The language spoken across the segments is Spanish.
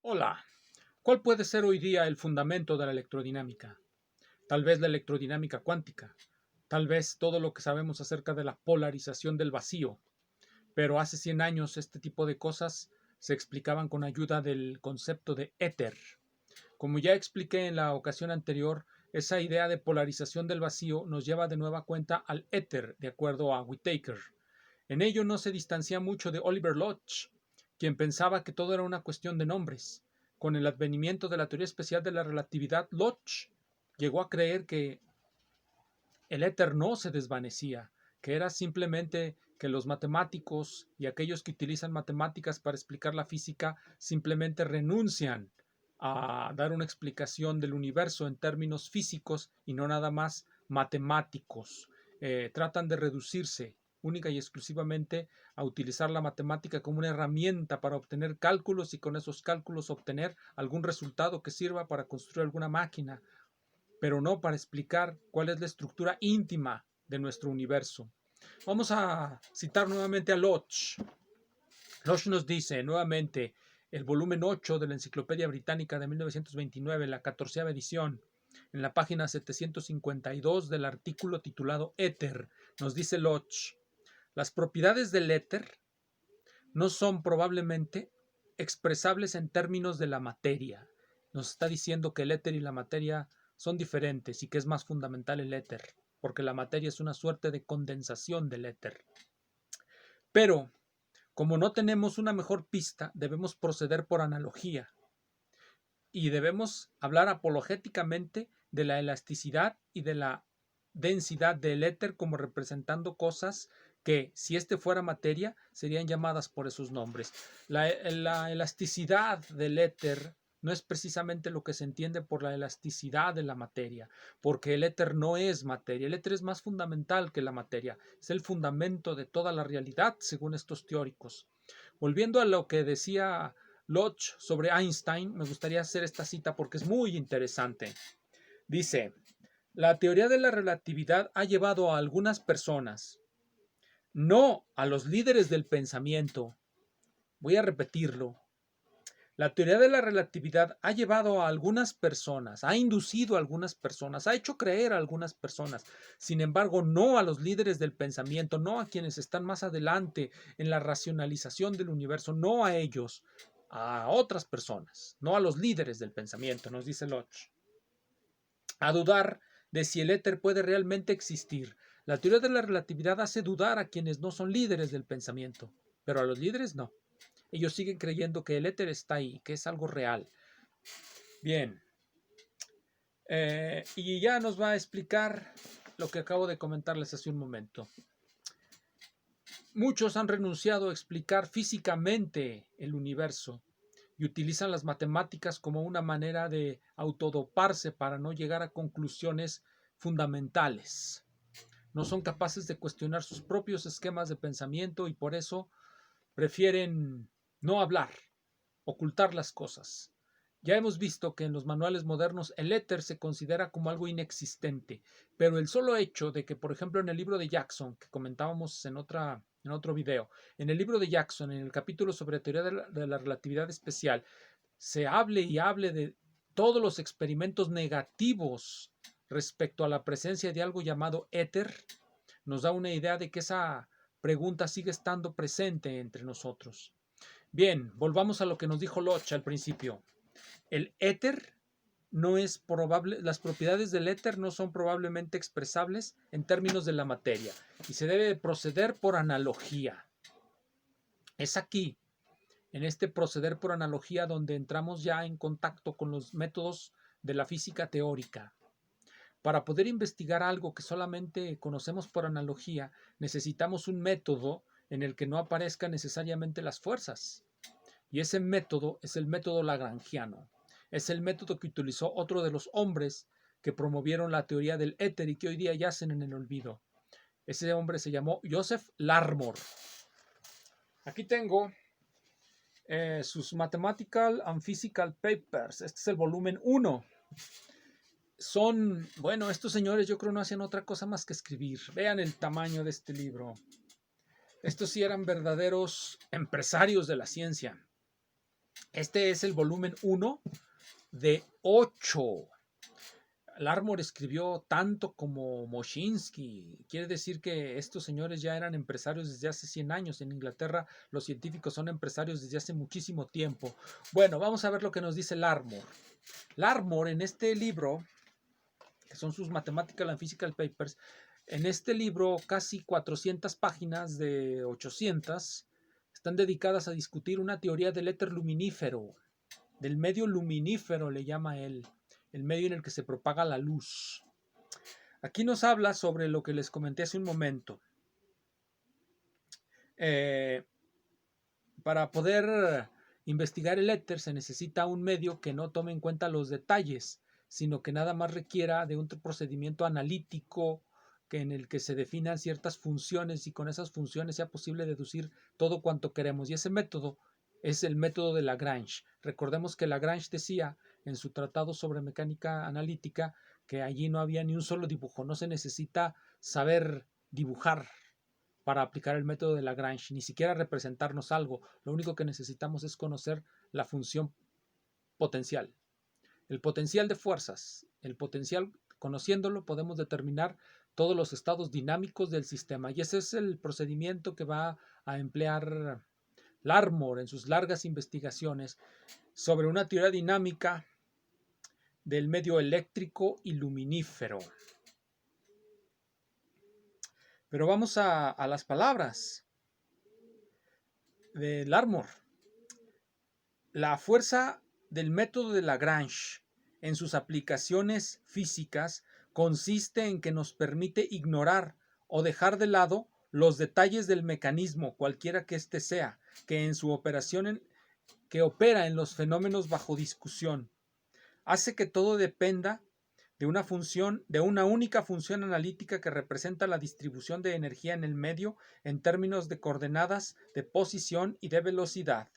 Hola, ¿cuál puede ser hoy día el fundamento de la electrodinámica? Tal vez la electrodinámica cuántica, tal vez todo lo que sabemos acerca de la polarización del vacío, pero hace 100 años este tipo de cosas se explicaban con ayuda del concepto de éter. Como ya expliqué en la ocasión anterior, esa idea de polarización del vacío nos lleva de nueva cuenta al éter, de acuerdo a Whittaker. En ello no se distancia mucho de Oliver Lodge, quien pensaba que todo era una cuestión de nombres. Con el advenimiento de la teoría especial de la relatividad, Lodge llegó a creer que el éter no se desvanecía, que era simplemente que los matemáticos y aquellos que utilizan matemáticas para explicar la física simplemente renuncian a dar una explicación del universo en términos físicos y no nada más matemáticos. Tratan de reducirse única y exclusivamente a utilizar la matemática como una herramienta para obtener cálculos y con esos cálculos obtener algún resultado que sirva para construir alguna máquina, pero no para explicar cuál es la estructura íntima de nuestro universo. Vamos a citar nuevamente a Lodge. Lodge nos dice nuevamente, el volumen 8 de la Enciclopedia Británica de 1929, la 14ª edición, en la página 752 del artículo titulado Éter, nos dice Lodge, las propiedades del éter no son probablemente expresables en términos de la materia. Nos está diciendo que el éter y la materia son diferentes y que es más fundamental el éter, porque la materia es una suerte de condensación del éter. Pero, como no tenemos una mejor pista, debemos proceder por analogía y debemos hablar apologéticamente de la elasticidad y de la densidad del éter como representando cosas que, si este fuera materia, serían llamadas por esos nombres. La elasticidad del éter no es precisamente lo que se entiende por la elasticidad de la materia, porque el éter no es materia, el éter es más fundamental que la materia, es el fundamento de toda la realidad, según estos teóricos. Volviendo a lo que decía Lodge sobre Einstein, me gustaría hacer esta cita porque es muy interesante. Dice, la teoría de la relatividad ha llevado a algunas personas, no a los líderes del pensamiento, voy a repetirlo, la teoría de la relatividad ha llevado a algunas personas, ha inducido a algunas personas, ha hecho creer a algunas personas, sin embargo, no a los líderes del pensamiento, no a quienes están más adelante en la racionalización del universo, no a ellos, a otras personas, no a los líderes del pensamiento, nos dice Lodge, a dudar de si el éter puede realmente existir. La teoría de la relatividad hace dudar a quienes no son líderes del pensamiento, pero a los líderes no. Ellos siguen creyendo que el éter está ahí, que es algo real. Bien, y ya nos va a explicar lo que acabo de comentarles hace un momento. Muchos han renunciado a explicar físicamente el universo y utilizan las matemáticas como una manera de autodoparse para no llegar a conclusiones fundamentales. No son capaces de cuestionar sus propios esquemas de pensamiento y por eso prefieren no hablar, ocultar las cosas. Ya hemos visto que en los manuales modernos el éter se considera como algo inexistente, pero el solo hecho de que, por ejemplo, en el libro de Jackson, que comentábamos en otro video, en el libro de Jackson, en el capítulo sobre teoría de la relatividad especial, se hable y hable de todos los experimentos negativos respecto a la presencia de algo llamado éter, nos da una idea de que esa pregunta sigue estando presente entre nosotros. Bien, volvamos a lo que nos dijo Lodge al principio. El éter no es probable, las propiedades del éter no son probablemente expresables en términos de la materia y se debe proceder por analogía. Es aquí, en este proceder por analogía, donde entramos ya en contacto con los métodos de la física teórica. Para poder investigar algo que solamente conocemos por analogía, necesitamos un método en el que no aparezcan necesariamente las fuerzas. Y ese método es el método lagrangiano. Es el método que utilizó otro de los hombres que promovieron la teoría del éter y que hoy día yacen en el olvido. Ese hombre se llamó Joseph Larmor. Aquí tengo sus Mathematical and Physical Papers. Este es el volumen 1. Bueno, estos señores yo creo no hacían otra cosa más que escribir. Vean el tamaño de este libro. Estos sí eran verdaderos empresarios de la ciencia. Este es el volumen 1 de 8. Larmor escribió tanto como Moshinsky. Quiere decir que estos señores ya eran empresarios desde hace 100 años. En Inglaterra los científicos son empresarios desde hace muchísimo tiempo. Bueno, vamos a ver lo que nos dice Larmor. Larmor en este libro, que son sus Mathematical and Physical Papers, en este libro casi 400 páginas de 800 están dedicadas a discutir una teoría del éter luminífero, del medio luminífero le llama él, el medio en el que se propaga la luz. Aquí nos habla sobre lo que les comenté hace un momento. Para poder investigar el éter se necesita un medio que no tome en cuenta los detalles, sino que nada más requiera de un procedimiento analítico en el que se definan ciertas funciones y con esas funciones sea posible deducir todo cuanto queremos. Y ese método es el método de Lagrange. Recordemos que Lagrange decía en su tratado sobre mecánica analítica que allí no había ni un solo dibujo, no se necesita saber dibujar para aplicar el método de Lagrange, ni siquiera representarnos algo. Lo único que necesitamos es conocer la función potencial. El potencial de fuerzas. El potencial, conociéndolo, podemos determinar todos los estados dinámicos del sistema. Y ese es el procedimiento que va a emplear Larmor en sus largas investigaciones sobre una teoría dinámica del medio eléctrico y luminífero. Pero vamos a las palabras de Larmor. La fuerza del método de Lagrange en sus aplicaciones físicas consiste en que nos permite ignorar o dejar de lado los detalles del mecanismo, cualquiera que éste sea, que en su operación que opera en los fenómenos bajo discusión. Hace que todo dependa de una única función analítica que representa la distribución de energía en el medio en términos de coordenadas, de posición y de velocidad.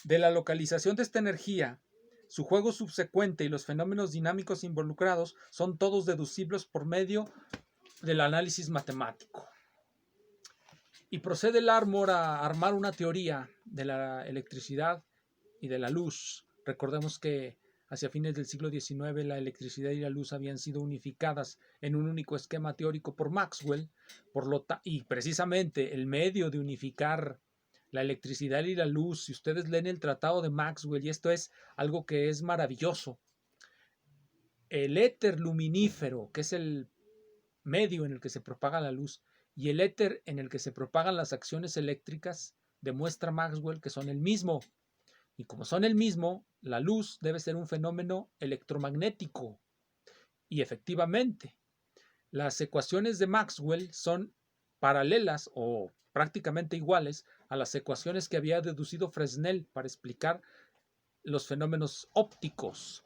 De la localización de esta energía, su juego subsecuente y los fenómenos dinámicos involucrados son todos deducibles por medio del análisis matemático. Y procede Larmor a armar una teoría de la electricidad y de la luz. Recordemos que hacia fines del siglo XIX la electricidad y la luz habían sido unificadas en un único esquema teórico por Maxwell, y precisamente el medio de unificar la electricidad y la luz, si ustedes leen el tratado de Maxwell, y esto es algo que es maravilloso, el éter luminífero, que es el medio en el que se propaga la luz, y el éter en el que se propagan las acciones eléctricas, demuestra Maxwell que son el mismo. Y como son el mismo, la luz debe ser un fenómeno electromagnético. Y efectivamente, las ecuaciones de Maxwell son paralelas o prácticamente iguales a las ecuaciones que había deducido Fresnel para explicar los fenómenos ópticos.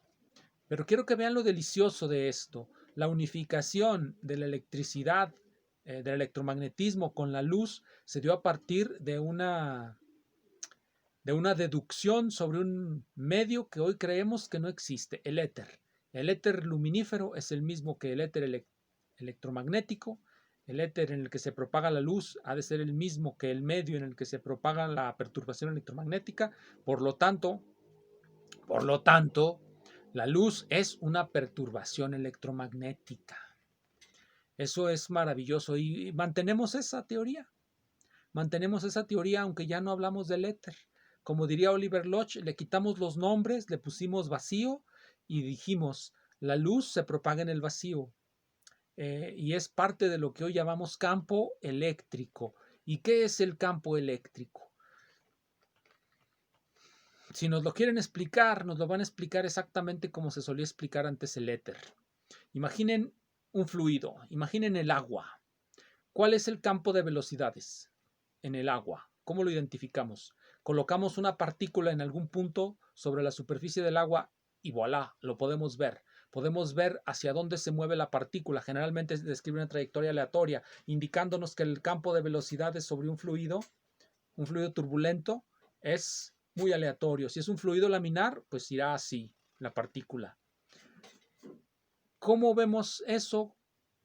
Pero quiero que vean lo delicioso de esto. La unificación de la electricidad, del electromagnetismo con la luz se dio a partir de una deducción sobre un medio que hoy creemos que no existe, el éter. El éter luminífero es el mismo que el éter electromagnético. El éter en el que se propaga la luz ha de ser el mismo que el medio en el que se propaga la perturbación electromagnética. Por lo tanto, la luz es una perturbación electromagnética. Eso es maravilloso y mantenemos esa teoría. Mantenemos esa teoría aunque ya no hablamos del éter. Como diría Oliver Lodge, le quitamos los nombres, le pusimos vacío y dijimos, la luz se propaga en el vacío. Y es parte de lo que hoy llamamos campo eléctrico. ¿Y qué es el campo eléctrico? Si nos lo quieren explicar, nos lo van a explicar exactamente como se solía explicar antes el éter. Imaginen un fluido, imaginen el agua. ¿Cuál es el campo de velocidades en el agua? ¿Cómo lo identificamos? Colocamos una partícula en algún punto sobre la superficie del agua y voilà, lo podemos ver. Podemos ver hacia dónde se mueve la partícula. Generalmente describe una trayectoria aleatoria, indicándonos que el campo de velocidades sobre un fluido turbulento, es muy aleatorio. Si es un fluido laminar, pues irá así la partícula. ¿Cómo vemos eso?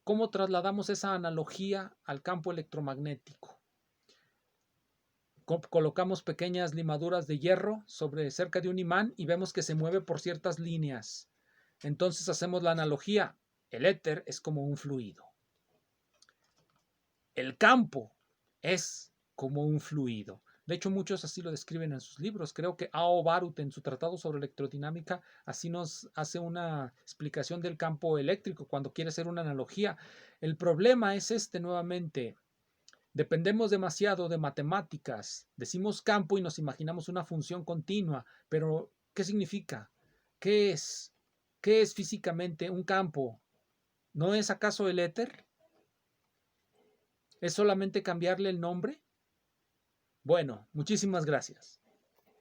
¿Cómo trasladamos esa analogía al campo electromagnético? colocamos pequeñas limaduras de hierro sobre cerca de un imán y vemos que se mueve por ciertas líneas. Entonces hacemos la analogía. El éter es como un fluido. El campo es como un fluido. De hecho, muchos así lo describen en sus libros. Creo que A.O. Barut, en su tratado sobre electrodinámica, así nos hace una explicación del campo eléctrico cuando quiere hacer una analogía. El problema es nuevamente. Dependemos demasiado de matemáticas. Decimos campo y nos imaginamos una función continua, pero ¿qué significa? ¿Qué es? ¿Qué es físicamente un campo? ¿No es acaso el éter? ¿Es solamente cambiarle el nombre? Bueno, muchísimas gracias.